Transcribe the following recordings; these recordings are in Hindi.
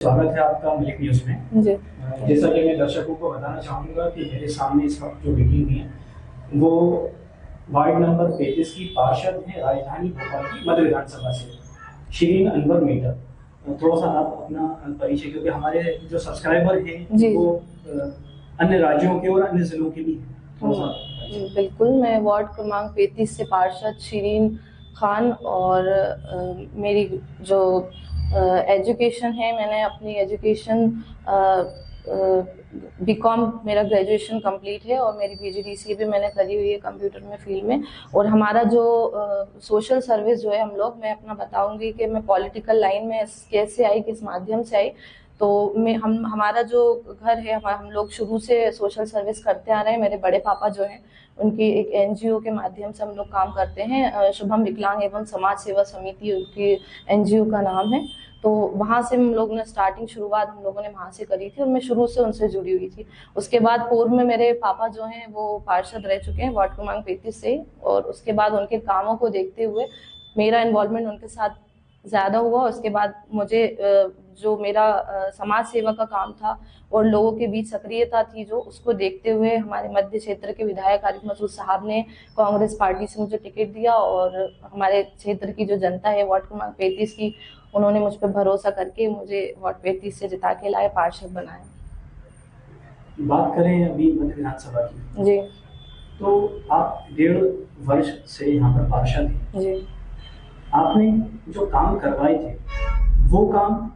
स्वागत है आपका मलिक न्यूज़ में। जी। जैसा कि मैं दर्शकों को बताना चाहूँगा कि मेरे सामने इस वक्त जो मीटिंग हुई है वो वार्ड नंबर 33 की पार्षद है राजधानी भोपाल की मध्य विधानसभा से शिरीन अनवर मीटर। थोड़ा सा आप अपना परिचय, क्योंकि हमारे जो सब्सक्राइबर हैं वो अन्य राज्यों के और अन्य जिलों के भी हैं, थोड़ा सा बिल्कुल। मैं वार्ड क्रमांक 35 से पार्षद शिरीन खान और मेरी जो एजुकेशन है, मैंने अपनी एजुकेशन बीकॉम मेरा ग्रेजुएशन कंप्लीट है और मेरी पीजीडीसीए भी मैंने करी हुई है कंप्यूटर में फील्ड में। और हमारा जो सोशल सर्विस जो है हम लोग, मैं अपना बताऊंगी कि मैं पॉलिटिकल लाइन में कैसे आई, किस माध्यम से आई। तो हमारा जो घर है, हम लोग शुरू से सोशल सर्विस करते आ रहे हैं। मेरे बड़े पापा जो हैं उनकी एक एनजीओ के माध्यम से हम लोग काम करते हैं, शुभम विकलांग एवं समाज सेवा समिति उनकी एनजीओ का नाम है। तो वहाँ से हम लोग ने स्टार्टिंग शुरुआत हम लोगों ने वहाँ से करी थी और मैं शुरू से उनसे जुड़ी हुई थी। उसके बाद पूर्व में मेरे पापा जो हैं वो पार्षद रह चुके हैं वार्ड क्रमांक 35 से, और उसके बाद उनके कामों को देखते हुए मेरा इन्वॉल्वमेंट उनके साथ ज़्यादा हुआ। उसके बाद मुझे जो मेरा समाज सेवा का काम था और लोगों के बीच सक्रियता थी जो, उसको देखते हुए हमारे मध्य क्षेत्र के विधायक आरिफ मसूद साहब ने कांग्रेस पार्टी से मुझे टिकट दिया और हमारे क्षेत्र की जो जनता है वार्ड क्रमांक 35 की, उन्होंने मुझ पर भरोसा करके मुझे वार्ड 35 से जिता के लाए, पार्षद बनाया। बात करें अभी मध्य विधानसभा की जी। तो आप 1.5 वर्ष से यहाँ पर पार्षद हैं। जी। आपने जो काम करवाए थे वो काम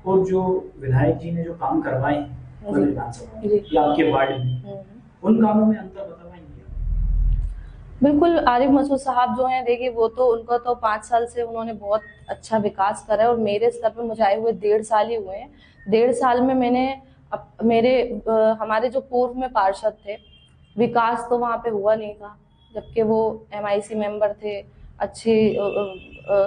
और जो विधायक जी ने जो काम करवाए हैं मध्य विधानसभा में या आपके वार्ड में, उन कामों में अंतर बताएंगे? बिल्कुल। आरिफ मसूद साहब जो हैं, देखिए वो तो उनका तो 5 साल से उन्होंने बहुत अच्छा विकास करा है और मेरे स्तर पे मुझे आए हुए 1.5 साल ही हुए हैं। 1.5 साल में मैंने हमारे जो पूर्व में पार्षद थे, विकास तो वहाँ पे हुआ नहीं था, जबकि वो एमआईसी मेंबर थे, अच्छी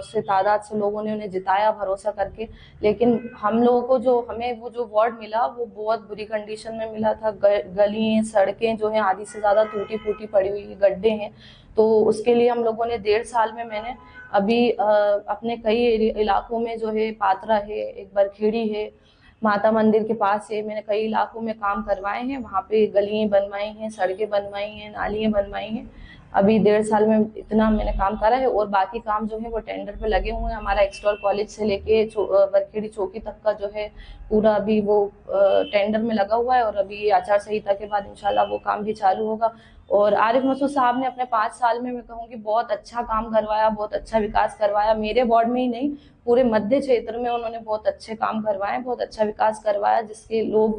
से तादाद से लोगों ने उन्हें जिताया भरोसा करके। लेकिन हम लोगों को हमें वो जो वार्ड मिला वो बहुत बुरी कंडीशन में मिला था। गली सड़कें जो हैं आधी से ज़्यादा टूटी फूटी पड़ी हुई, गड्ढे हैं। तो उसके लिए हम लोगों ने 1.5 साल में मैंने अभी अपने कई इलाकों में जो है, पात्रा है, एक बरखेड़ी है, माता मंदिर के पास है, मैंने कई इलाकों में काम करवाए हैं। वहाँ पे गलियाँ बनवाई हैं, सड़कें बनवाई हैं, नालियाँ बनवाई हैं। अभी 1.5 साल में इतना मैंने काम करा है और बाकी काम जो है वो टेंडर पे लगे हुए हैं। हमारा एक्सटॉल कॉलेज से लेके बरखेड़ी चौकी तक का जो है पूरा अभी वो टेंडर में लगा हुआ है और अभी आचार संहिता के बाद इंशाल्लाह वो काम भी चालू होगा। और आरिफ मसूद साहब ने अपने 5 साल में मैं कहूँगी बहुत अच्छा काम करवाया, बहुत अच्छा विकास करवाया। मेरे वार्ड में ही नहीं, पूरे मध्य क्षेत्र में उन्होंने बहुत अच्छे काम करवाए, बहुत अच्छा विकास करवाया, जिसके लोग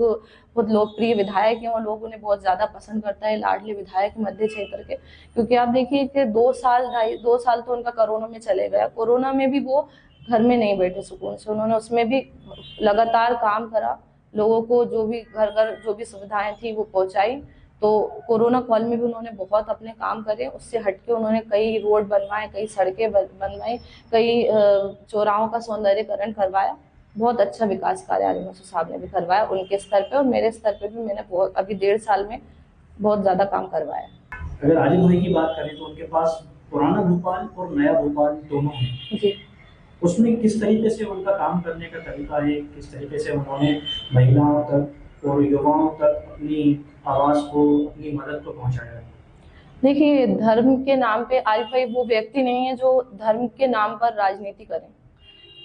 बहुत लोकप्रिय विधायक हैं और लोग उन्हें बहुत ज़्यादा पसंद करता है, लाडले विधायक मध्य क्षेत्र के। क्योंकि आप देखिए कि 2 साल तो उनका कोरोना में चले गया। कोरोना में भी वो घर में नहीं बैठे सुकून से, उन्होंने उसमें भी लगातार काम करा, लोगों को जो भी घर घर जो भी सुविधाएं थी वो पहुंचाई। तो कोरोना काल में भी उन्होंने बहुत अपने काम करे। उससे हटके उन्होंने कई रोड बनवाए, कई सड़कें बनवाई, कई चौराहों का सौंदर्यकरण करवाया। बहुत अच्छा विकास कार्य आरिफ मसूद साहब ने भी करवाया उनके स्तर पे, और मेरे स्तर पे भी मैंने बहुत अभी 1.5 साल में बहुत ज्यादा काम करवाया। अगर आरिफ भाई की बात करें तो उनके पास पुराना भोपाल और नया भोपाल दोनों है जी। उसमें किस तरीके से उनका काम करने का तरीका है, किस तरीके से उन्होंने महिलाओं तक और युवाओं तक अपनी आवाज को, अपनी मदद को पहुंचाया है? देखिए, धर्म के नाम पे आरिफ भाई वो व्यक्ति नहीं है जो धर्म के नाम पर राजनीति करें।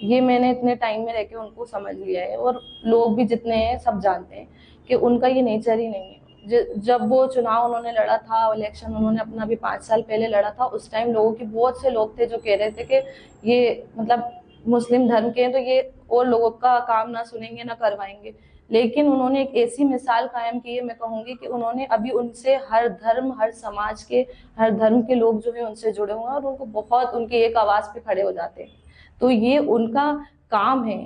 ये मैंने इतने टाइम में रह के उनको समझ लिया है और लोग भी जितने हैं सब जानते हैं कि उनका ये नेचर ही नहीं है। जब वो चुनाव उन्होंने लड़ा था, इलेक्शन उन्होंने अपना अभी 5 साल पहले लड़ा था, उस टाइम लोगों के बहुत से लोग थे जो कह रहे थे कि ये मतलब मुस्लिम धर्म के हैं तो ये और लोगों का काम ना सुनेंगे ना करवाएंगे। लेकिन उन्होंने एक ऐसी मिसाल कायम की है, मैं कहूँगी कि उन्होंने अभी उनसे हर धर्म, हर समाज के, हर धर्म के लोग जो है उनसे जुड़े हुए हैं और उनको बहुत उनकी एक आवाज़ पे खड़े हो जाते हैं। तो ये उनका काम है,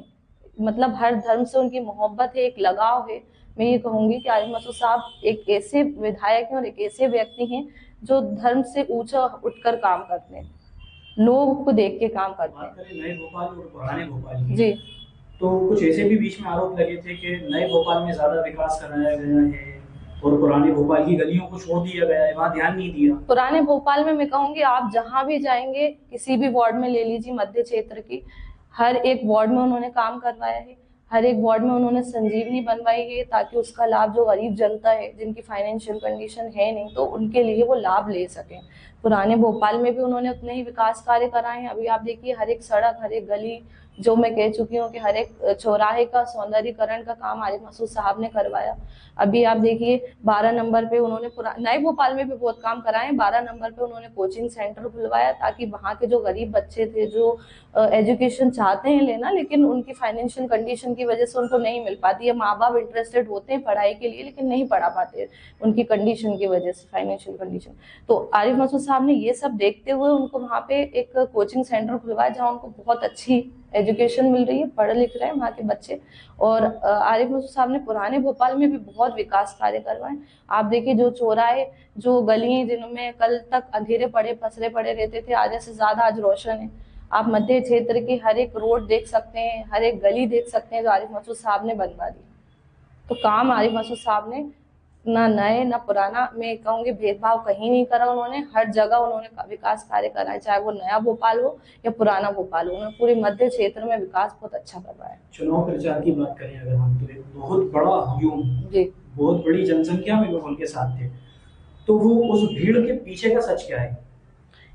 मतलब हर धर्म से उनकी मोहब्बत है, एक लगाव है। मैं ये कहूँगी कि आरिफ मसूद साहब एक ऐसे विधायक हैं और एक ऐसे व्यक्ति हैं जो धर्म से ऊंचा उठकर काम करते हैं, लोगों को देख के काम करते हैं। नए भोपाल और पुराने भोपाल की जी। तो कुछ ऐसे भी बीच में आरोप लगे थे कि नए भोपाल में ज्यादा विकास कराया गया है और पुराने भोपाल की गलियों को छोड़ दिया गया है, वहाँ ध्यान नहीं दिया। पुराने भोपाल में मैं कहूँगी आप जहाँ भी जाएंगे, किसी भी वार्ड में ले लीजिए मध्य क्षेत्र की, हर एक वार्ड में उन्होंने काम करवाया है, हर एक वार्ड में उन्होंने संजीवनी बनवाई है, ताकि उसका लाभ जो गरीब जनता है, जिनकी फाइनेंशियल कंडीशन है नहीं, तो उनके लिए वो लाभ ले सकें। पुराने भोपाल में भी उन्होंने उतने ही विकास कार्य कराए हैं। अभी आप देखिए, हर एक सड़क, हर एक गली, जो मैं कह चुकी हूँ कि हर एक चौराहे का सौंदर्यीकरण का काम आरिफ मसूद साहब ने करवाया। अभी आप देखिए 12 नंबर पे उन्होंने नए भोपाल में भी बहुत काम कराए। 12 नंबर पे उन्होंने कोचिंग सेंटर खुलवाया, ताकि वहाँ के जो गरीब बच्चे थे, जो एजुकेशन चाहते हैं लेना, लेकिन उनकी फाइनेंशियल कंडीशन की वजह से उनको नहीं मिल पाती है। माँ बाप इंटरेस्टेड होते हैं पढ़ाई के लिए, लेकिन नहीं पढ़ा पाते उनकी कंडीशन की वजह से, फाइनेंशियल कंडीशन। तो आरिफ मसूद साहब ने ये सब देखते हुए उनको वहाँ पे एक कोचिंग सेंटर खुलवाया, जहाँ उनको बहुत अच्छी एजुकेशन मिल रही है, पढ़ लिख रहे हैं वहाँ के बच्चे। और आरिफ मसूद साहब ने पुराने भोपाल में भी बहुत विकास कार्य करवाए। आप देखिए, जो चौराहे, जो गलियां जिनमें कल तक अंधेरे पड़े पसरे पड़े रहते थे, आधे से ज्यादा आज रोशन है। आप मध्य क्षेत्र की हर एक रोड देख सकते हैं, हर एक गली देख सकते हैं, जो आरिफ मसूद साहब ने बनवा दी। तो काम आरिफ मसूद साहब ने ना नए ना पुराना, मैं कहूँगी भेदभाव कहीं नहीं करा उन्होंने। हर जगह उन्होंने विकास कार्य कराए, चाहे वो नया भोपाल हो या पुराना भोपाल हो। उन्होंने पूरे मध्य क्षेत्र में विकास बहुत अच्छा करवाया। चुनाव प्रचार की बात करें अगर हम, तो एक बहुत बड़ा हजूम जी, बहुत बड़ी जनसंख्या में लोग उनके साथ थे, तो वो उस भीड़ के पीछे का सच क्या है?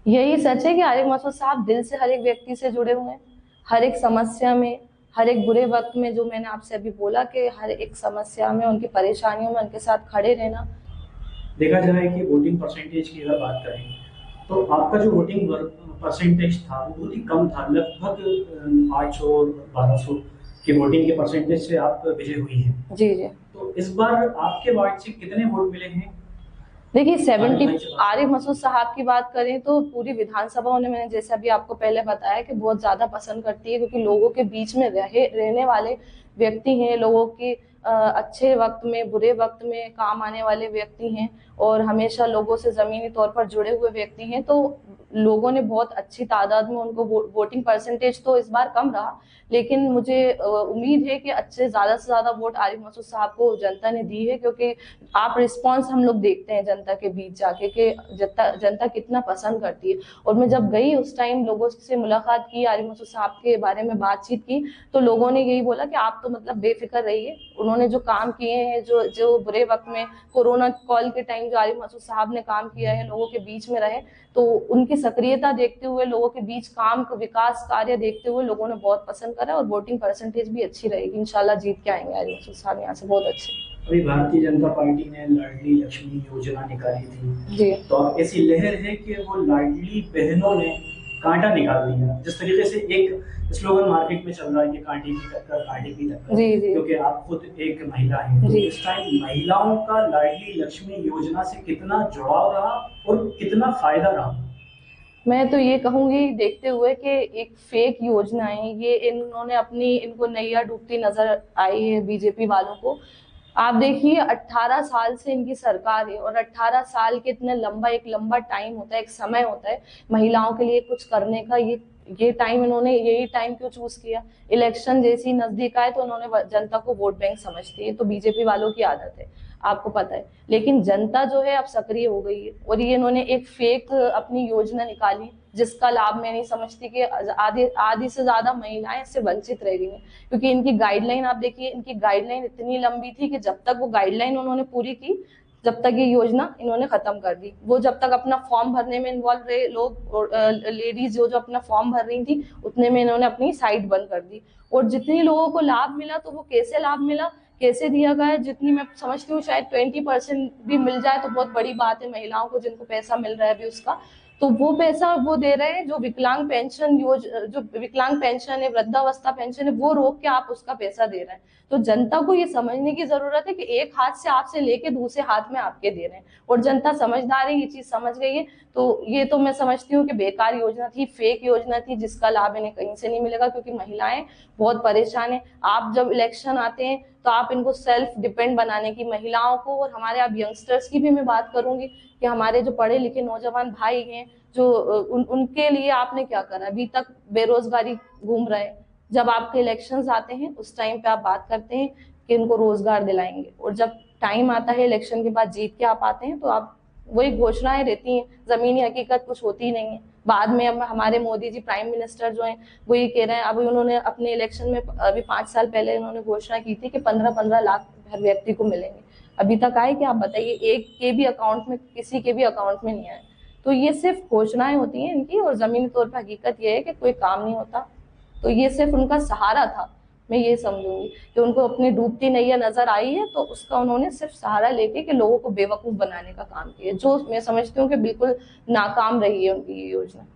यही सच है कि आरिफ मसूद साहब दिल से हर एक व्यक्ति से जुड़े हुए हैं। हर एक समस्या में, हर एक बुरे वक्त में, जो मैंने आपसे अभी बोला कि हर एक समस्या में, उनकी परेशानियों में उनके साथ खड़े रहना। देखा जाए कि वोटिंग परसेंटेज की अगर बात करें, तो आपका जो वोटिंग परसेंटेज था वो बहुत ही कम था, लगभग 800 और 1200 के वोटिंग के परसेंटेज से आप विजय हुई हैं। जी जी। तो इस बार आपके वार्ड से कितने वोट मिले हैं? देखिए 70, आरिफ मसूद साहब की बात करें तो पूरी विधानसभा उन्हें, मैंने जैसे अभी आपको पहले बताया, कि बहुत ज्यादा पसंद करती है, क्योंकि लोगों के बीच में रहने वाले व्यक्ति हैं, लोगों की अच्छे वक्त में, बुरे वक्त में काम आने वाले व्यक्ति हैं, और हमेशा लोगों से जमीनी तौर पर जुड़े हुए व्यक्ति हैं। तो लोगों ने बहुत अच्छी तादाद में उनको वोटिंग परसेंटेज तो इस बार कम रहा, लेकिन मुझे उम्मीद है कि अच्छे ज्यादा से ज्यादा वोट आरिफ मसूद साहब को जनता ने दी है, क्योंकि आप रिस्पांस हम लोग देखते हैं जनता के बीच जाके कि जनता कितना पसंद करती है। और मैं जब गई उस टाइम लोगों से मुलाकात की, आरिफ मसूद साहब के बारे में बातचीत की, तो लोगों ने यही बोला कि आप तो मतलब बेफिक्र रहिए। उन्होंने जो काम किए हैं, जो बुरे वक्त में कोरोना कॉल के टाइम जो आरिफ मसूद साहब ने काम किया है, लोगों के बीच में रहे, तो उनकी सक्रियता देखते हुए, लोगों के बीच काम विकास कार्य देखते हुए लोगों ने बहुत पसंद करा। और वोटिंग परसेंटेज भी अच्छी रहेगी, इंशाल्लाह जीत के आएंगे आरिफ मसूद साहब यहाँ से बहुत अच्छे। अभी भारतीय जनता पार्टी ने लाडली लक्ष्मी योजना निकाली थी जी, तो अब ऐसी लहर है कि वो लाडली बहनों ने कांटा निकाल दिया। जिस तरीके से एक स्लोगन मार्केट में चल रहा है कि कांटे की टक्कर, कांटे की टक्कर, जी, जी। क्योंकि आप खुद एक महिला हैं, तो जी। इस टाइम महिलाओं का लाडली लक्ष्मी योजना से कितना जुड़ाव रहा और कितना फायदा रहा? मैं तो ये कहूंगी, देखते हुए कि एक फेक योजना है ये, इन्होंने अपनी, इनको नैया डूबती नजर आई है बीजेपी वालों को। आप देखिए 18 साल से इनकी सरकार है, और 18 साल के इतना लंबा, एक लंबा टाइम होता है, एक समय होता है महिलाओं के लिए कुछ करने का। ये टाइम, इन्होंने यही टाइम क्यों चूज किया? इलेक्शन जैसी नजदीक आए तो उन्होंने जनता को वोट बैंक समझती है, तो बीजेपी वालों की आदत है, आपको पता है। लेकिन जनता जो है अब सक्रिय हो गई है, और ये इन्होंने एक फेक अपनी योजना निकाली, जिसका लाभ मैं नहीं समझती कि आधी से ज्यादा महिलाएं इससे वंचित रह गई हैं। क्योंकि इनकी गाइडलाइन आप देखिए, इनकी गाइडलाइन इतनी लंबी थी कि जब तक वो गाइडलाइन उन्होंने पूरी की, जब तक ये योजना इन्होंने खत्म कर दी। वो जब तक अपना फॉर्म भरने में इन्वॉल्व रहे लोग, लेडीज जो अपना फॉर्म भर रही थी, उतने में इन्होंने अपनी साइट बंद कर दी। और जितनी लोगों को लाभ मिला, तो वो कैसे लाभ मिला, कैसे दिया गया, जितनी मैं समझती हूँ शायद 20% भी मिल जाए तो बहुत बड़ी बात है महिलाओं को, जिनको पैसा मिल रहा है अभी उसका। तो वो पैसा वो दे रहे हैं, जो विकलांग पेंशन जो विकलांग पेंशन है, वृद्धावस्था पेंशन है, वो रोक के आप उसका पैसा दे रहे हैं। तो जनता को ये समझने की जरूरत है कि एक हाथ से आपसे लेके दूसरे हाथ में आपके दे रहे हैं, और जनता समझदार है, ये चीज समझ गई है। तो ये तो मैं समझती हूँ कि बेकार योजना थी, फेक योजना थी, जिसका लाभ इन्हें कहीं से नहीं मिलेगा, क्योंकि महिलाएं बहुत परेशान है। आप जब इलेक्शन आते हैं तो आप इनको सेल्फ डिपेंड बनाने की, महिलाओं को, और हमारे आप यंगस्टर्स की भी मैं बात करूंगी कि हमारे जो पढ़े लिखे नौजवान भाई हैं, जो उनके लिए आपने क्या करा? अभी तक बेरोजगारी घूम रहे हैं। जब आपके इलेक्शंस आते हैं उस टाइम पे आप बात करते हैं कि इनको रोजगार दिलाएंगे, और जब टाइम आता है इलेक्शन के बाद जीत के आप आते हैं तो आप वही घोषणाएं रहती हैं, जमीनी हकीकत कुछ होती नहीं है। बाद में अब हमारे मोदी जी प्राइम मिनिस्टर जो हैं वो ये कह रहे हैं, अभी उन्होंने अपने इलेक्शन में अभी 5 साल पहले उन्होंने घोषणा की थी कि 15-15 लाख हर व्यक्ति को मिलेंगे। अभी तक आए क्या, आप बताइए? एक के भी अकाउंट में, किसी के भी अकाउंट में नहीं आए। तो ये सिर्फ घोषणाएं होती हैं इनकी, और जमीनी तौर पर हकीकत ये है कि कोई काम नहीं होता। तो ये सिर्फ उनका सहारा था, मैं ये समझूंगी कि उनको अपनी डूबती नैया नजर आई है, तो उसका उन्होंने सिर्फ सहारा लेके कि लोगों को बेवकूफ बनाने का काम किया, जो मैं समझती हूँ कि बिल्कुल नाकाम रही है उनकी ये योजना।